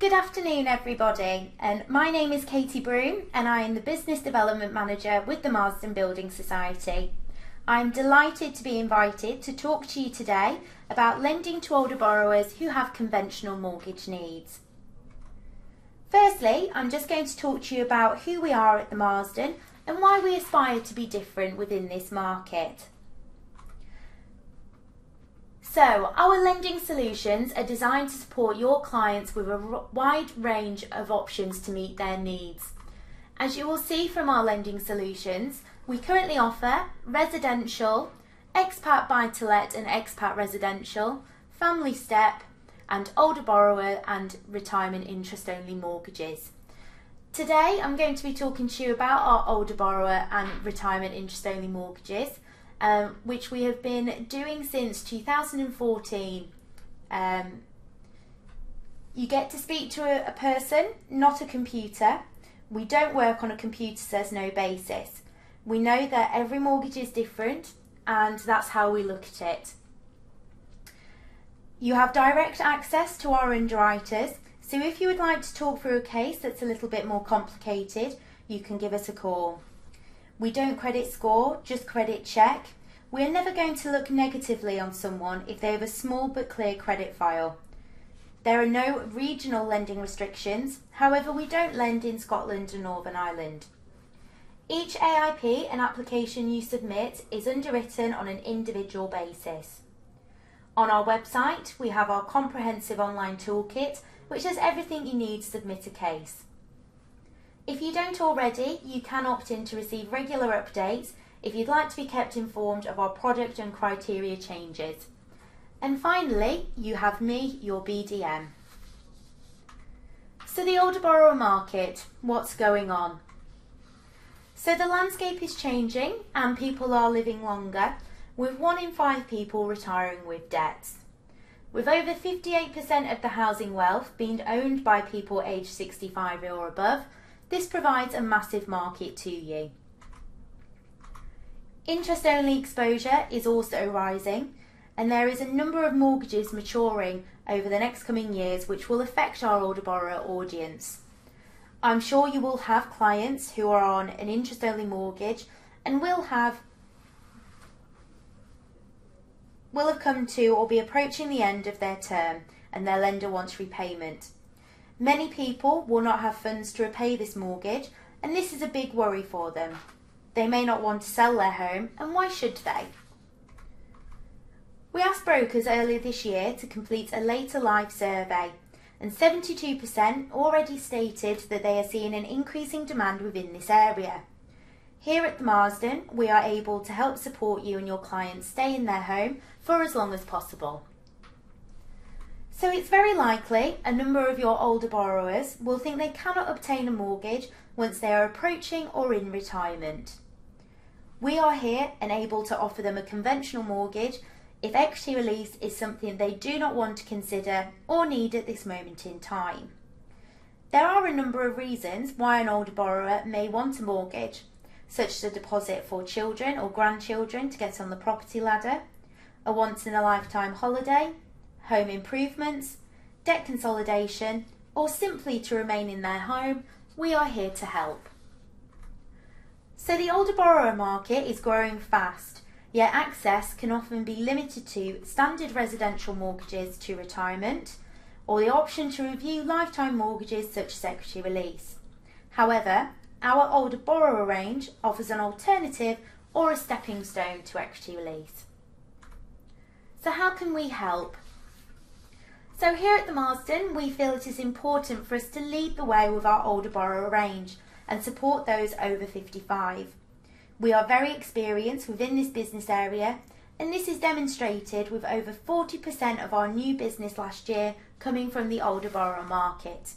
Good afternoon everybody, and my name is Katie Broome and I am the Business Development Manager with the Marsden Building Society. I'm delighted to be invited to talk to you today about lending to older borrowers who have conventional mortgage needs. Firstly, I'm just going to talk to you about who we are at the Marsden and why we aspire to be different within this market. So, our lending solutions are designed to support your clients with a wide range of options to meet their needs. As you will see from our lending solutions, we currently offer residential, expat buy-to-let and expat residential, family step, and older borrower and retirement interest-only mortgages. Today I'm going to be talking to you about our older borrower and retirement interest-only mortgages, which we have been doing since 2014. You get to speak to a person, not a computer. We don't work on a computer says no basis. We know that every mortgage is different, and that's how we look at it. You have direct access to our underwriters, so if you would like to talk through a case that's a little bit more complicated, you can give us a call. We don't credit score, just credit check. We're never going to look negatively on someone if they have a small but clear credit file. There are no regional lending restrictions, however we don't lend in Scotland and Northern Ireland. Each AIP and application you submit is underwritten on an individual basis. On our website we have our comprehensive online toolkit which has everything you need to submit a case. If you don't already, you can opt in to receive regular updates if you'd like to be kept informed of our product and criteria changes. And finally, you have me, your BDM. So the older borrower market, what's going on? So the landscape is changing and people are living longer, with 1 in 5 people retiring with debts. With over 58% of the housing wealth being owned by people aged 65 or above, this provides a massive market to you. Interest-only exposure is also rising, and there is a number of mortgages maturing over the next coming years which will affect our older borrower audience. I'm sure you will have clients who are on an interest-only mortgage and will have come to or be approaching the end of their term and their lender wants repayment. Many people will not have funds to repay this mortgage, and this is a big worry for them. They may not want to sell their home, and why should they? We asked brokers earlier this year to complete a later life survey, and 72% already stated that they are seeing an increasing demand within this area. Here at the Marsden, we are able to help support you and your clients stay in their home for as long as possible. So it's very likely a number of your older borrowers will think they cannot obtain a mortgage once they are approaching or in retirement. We are here and able to offer them a conventional mortgage if equity release is something they do not want to consider or need at this moment in time. There are a number of reasons why an older borrower may want a mortgage, such as a deposit for children or grandchildren to get on the property ladder, a once-in-a-lifetime holiday, home improvements, debt consolidation, or simply to remain in their home. We are here to help. So the older borrower market is growing fast, yet access can often be limited to standard residential mortgages to retirement, or the option to review lifetime mortgages such as equity release. However, our older borrower range offers an alternative or a stepping stone to equity release. So how can we help? So here at the Marsden, we feel it is important for us to lead the way with our older borrower range and support those over 55. We are very experienced within this business area, and this is demonstrated with over 40% of our new business last year coming from the older borrower market.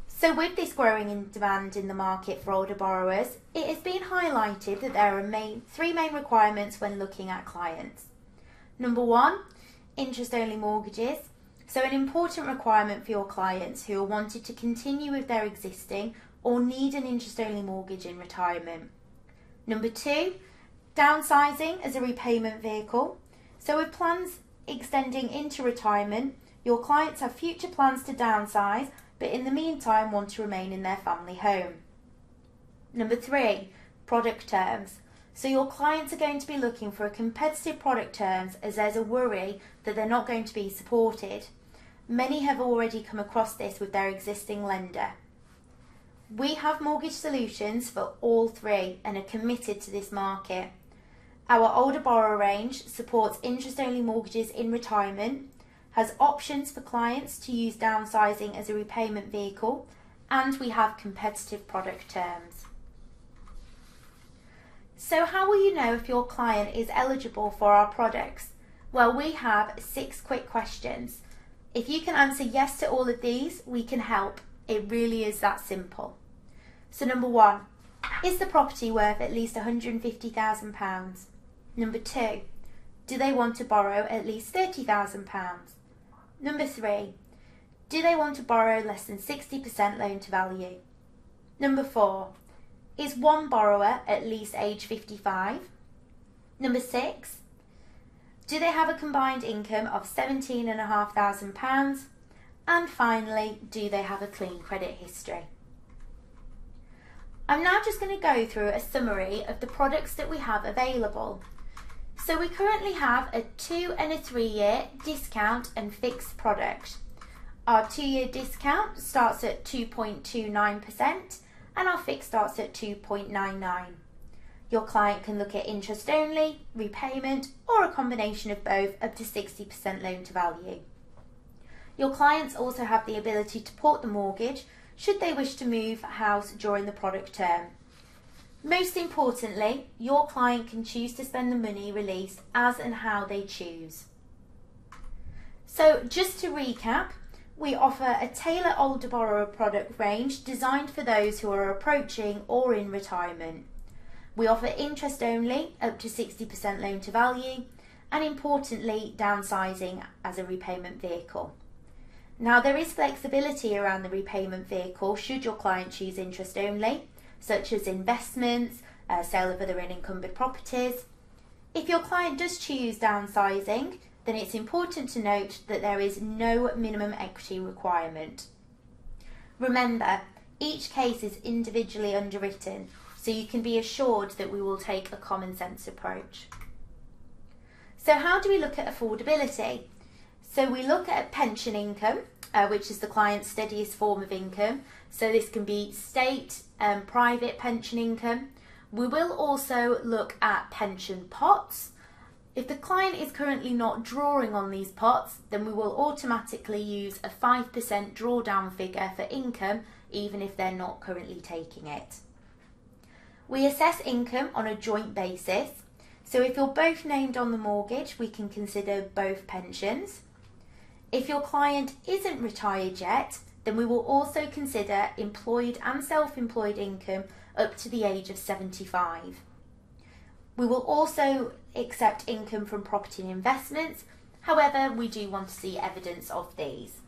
So with this growing in demand in the market for older borrowers, it has been highlighted that there are 3 main requirements when looking at clients. Number 1, interest-only mortgages. So an important requirement for your clients who are wanting to continue with their existing or need an interest-only mortgage in retirement. Number 2, downsizing as a repayment vehicle. So with plans extending into retirement, Your clients have future plans to downsize, but in the meantime want to remain in their family home. Number 3, product terms. So your clients are going to be looking for a competitive product terms as there's a worry that they're not going to be supported. Many have already come across this with their existing lender. We have mortgage solutions for all 3 and are committed to this market. Our older borrower range supports interest-only mortgages in retirement, has options for clients to use downsizing as a repayment vehicle, and we have competitive product terms. So how will you know if your client is eligible for our products? Well, we have 6 quick questions. If you can answer yes to all of these, we can help. It really is that simple. So number 1, is the property worth at least £150,000? Number 2, do they want to borrow at least £30,000? Number 3, do they want to borrow less than 60% loan to value? Number 4, is one borrower at least age 55? Number 6, do they have a combined income of £17,500? And finally, do they have a clean credit history? I'm now just going to go through a summary of the products that we have available. So we currently have a 2 and a 3 year discount and fixed product. Our 2-year discount starts at 2.29% and our fixed starts at 2.99. Your client can look at interest only, repayment, or a combination of both up to 60% loan to value. Your clients also have the ability to port the mortgage should they wish to move house during the product term. Most importantly, your client can choose to spend the money released as and how they choose. So just to recap, we offer a tailored older borrower product range designed for those who are approaching or in retirement. We offer interest only up to 60% loan to value, and importantly, downsizing as a repayment vehicle. Now there is flexibility around the repayment vehicle should your client choose interest only, such as investments, sale of other unencumbered properties. If your client does choose downsizing, then it's important to note that there is no minimum equity requirement. Remember, each case is individually underwritten, so you can be assured that we will take a common sense approach. So how do we look at affordability? So we look at pension income, which is the client's steadiest form of income. So this can be state and private pension income. We will also look at pension pots. If the client is currently not drawing on these pots, then we will automatically use a 5% drawdown figure for income, even if they're not currently taking it. We assess income on a joint basis. So if you're both named on the mortgage, we can consider both pensions. If your client isn't retired yet, then we will also consider employed and self-employed income up to the age of 75. We will also accept income from property and investments, however, we do want to see evidence of these.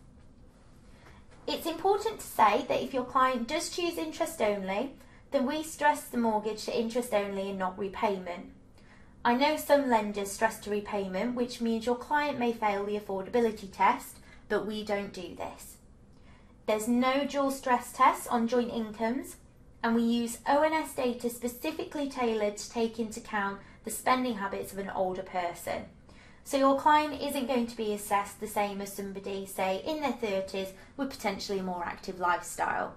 It's important to say that if your client does choose interest only, then we stress the mortgage to interest only and not repayment. I know some lenders stress to repayment, which means your client may fail the affordability test, but we don't do this. There's no dual stress test on joint incomes, and we use ONS data specifically tailored to take into account the spending habits of an older person. So your client isn't going to be assessed the same as somebody, say, in their 30s with potentially a more active lifestyle.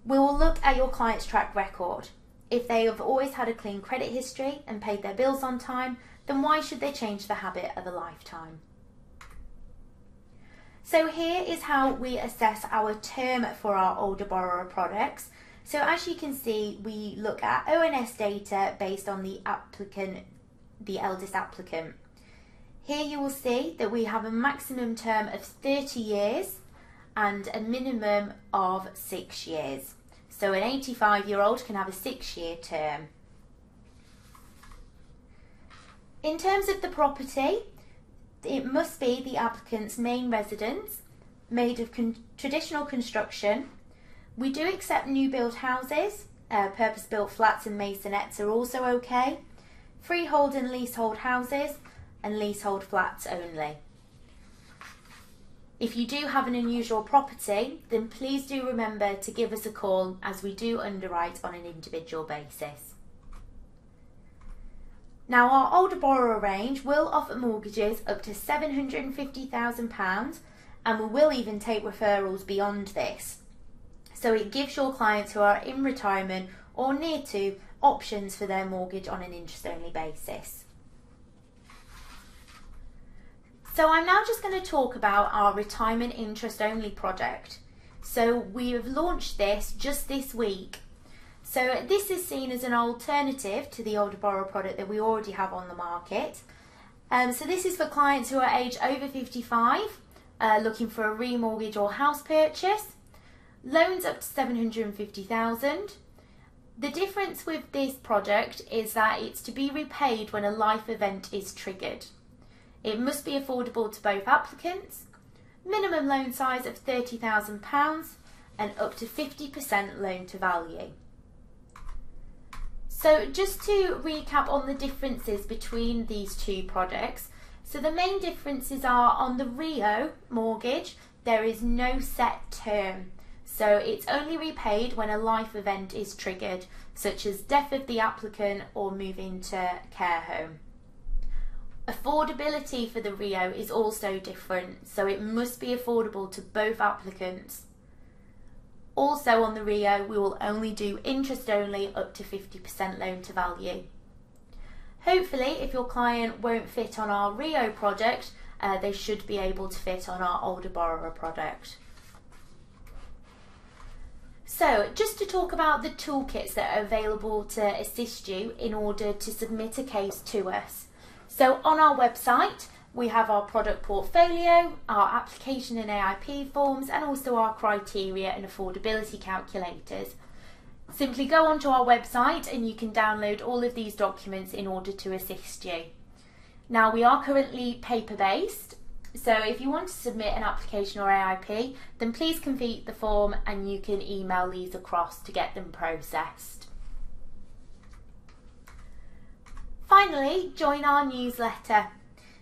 We will look at your client's track record. If they have always had a clean credit history and paid their bills on time, then why should they change the habit of a lifetime? So here is how we assess our term for our older borrower products. So as you can see, we look at ONS data based on the eldest applicant. Here you will see that we have a maximum term of 30 years and a minimum of 6 years. So an 85-year-old can have a 6-year term. In terms of the property, it must be the applicant's main residence, made of traditional construction. We do accept new build houses, purpose-built flats and maisonettes are also okay, freehold and leasehold houses, and leasehold flats only. If you do have an unusual property, then please do remember to give us a call, as we do underwrite on an individual basis. Now, our older borrower range will offer mortgages up to £750,000, and we will even take referrals beyond this. So it gives your clients who are in retirement or near to options for their mortgage on an interest-only basis. So I'm now just going to talk about our retirement interest-only product. So we have launched this just this week. So this is seen as an alternative to the older borrower product that we already have on the market. So this is for clients who are aged over 55, looking for a remortgage or house purchase. Loans up to £750,000. The difference with this product is that it's to be repaid when a life event is triggered. It must be affordable to both applicants, minimum loan size of £30,000 and up to 50% loan to value. So just to recap on the differences between these two products, so the main differences are on the RIO mortgage, there is no set term. So it's only repaid when a life event is triggered, such as death of the applicant or moving to care home. Affordability for the RIO is also different, so it must be affordable to both applicants. Also on the RIO, we will only do interest only up to 50% loan to value. Hopefully, if your client won't fit on our RIO product, they should be able to fit on our older borrower product. So, just to talk about the toolkits that are available to assist you in order to submit a case to us. So on our website, we have our product portfolio, our application and AIP forms, and also our criteria and affordability calculators. Simply go onto our website and you can download all of these documents in order to assist you. Now, we are currently paper-based, so if you want to submit an application or AIP, then please complete the form and you can email these across to get them processed. Finally, join our newsletter.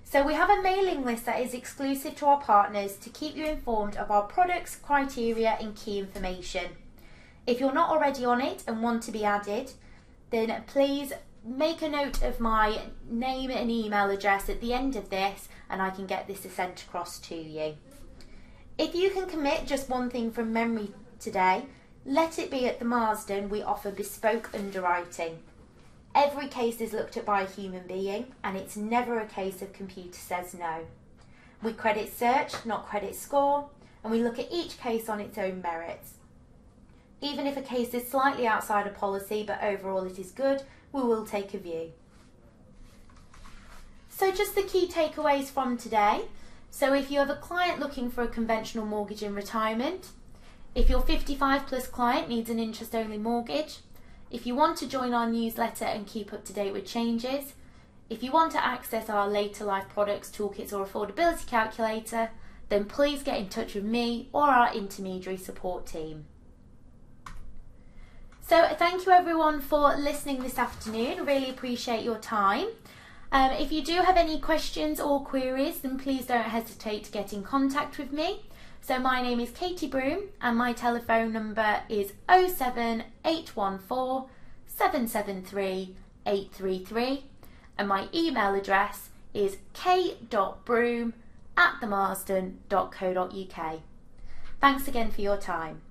So we have a mailing list that is exclusive to our partners to keep you informed of our products, criteria and key information. If you're not already on it and want to be added, then please make a note of my name and email address at the end of this and I can get this sent across to you. If you can commit just one thing from memory today, let it be at the Marsden we offer bespoke underwriting. Every case is looked at by a human being and it's never a case of computer says no. We credit search, not credit score, and we look at each case on its own merits. Even if a case is slightly outside a policy but overall it is good, we will take a view. So just the key takeaways from today. So if you have a client looking for a conventional mortgage in retirement, if your 55 plus client needs an interest only mortgage, if you want to join our newsletter and keep up to date with changes, if you want to access our later life products, toolkits or affordability calculator, then please get in touch with me or our intermediary support team. So thank you everyone for listening this afternoon. Really appreciate your time. If you do have any questions or queries, then please don't hesitate to get in contact with me. So my name is Katie Broome and my telephone number is 07814 773 833 and my email address is k.broome@themarsden.co.uk. Thanks again for your time.